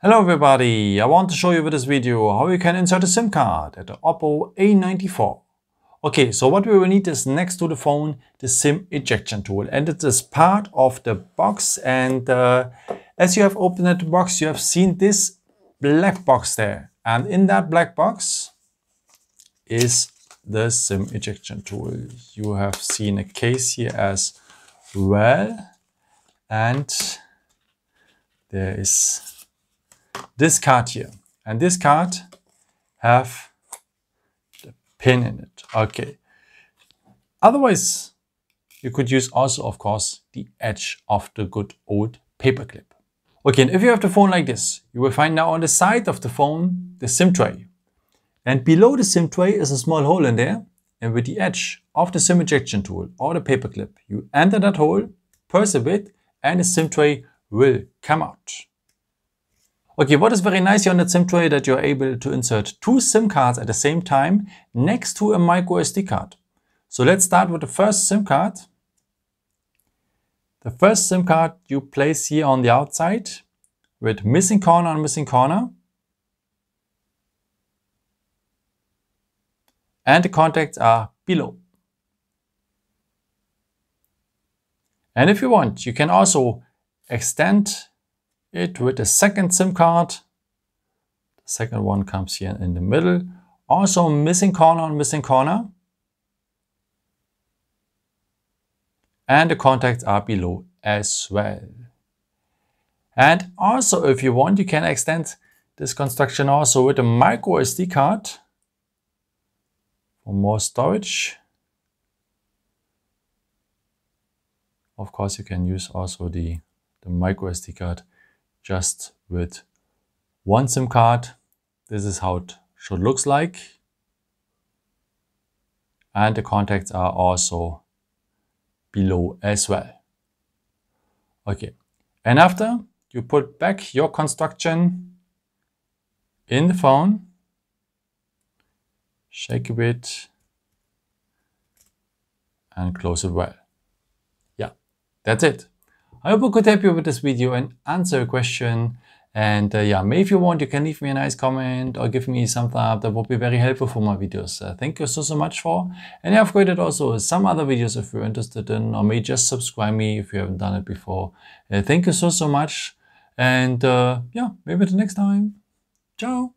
Hello everybody, I want to show you with this video how you can insert a SIM card at the Oppo A94. Okay, so what we will need is next to the phone, the SIM ejection tool, and it is part of the box. And as you have opened the box, you have seen this black box there, and in that black box is the SIM ejection tool. You have seen a case here as well, and there is this card here, and this card have the pin in it. Okay, otherwise you could use also, of course, the edge of the good old paper clip. Okay, and if you have the phone like this, you will find now on the side of the phone the SIM tray, and below the SIM tray is a small hole in there, and with the edge of the SIM ejection tool or the paper clip, you enter that hole, press a bit, and the SIM tray will come out. Okay, what is very nice here on that SIM tray that you're able to insert two SIM cards at the same time next to a microSD card. So let's start with the first SIM card. The first SIM card you place here on the outside with missing corner on missing corner. And the contacts are below. And if you want, you can also extend it with the second SIM card. The second one comes here in the middle. Also missing corner on missing corner. And the contacts are below as well. And also, if you want, you can extend this construction also with a microSD card for more storage. Of course, you can use also the microSD card just with one SIM card. This is how it should look like. And the contacts are also below as well. Okay, and after you put back your construction in the phone, shake a bit and close it well. Yeah, that's it. I hope I could help you with this video and answer a question. And yeah, maybe if you want, you can leave me a nice comment or give me some thumbs up. That would be very helpful for my videos. Thank you so much for. And I've created also some other videos if you're interested in, or maybe just subscribe me if you haven't done it before. Thank you so much. And yeah, maybe the next time. Ciao.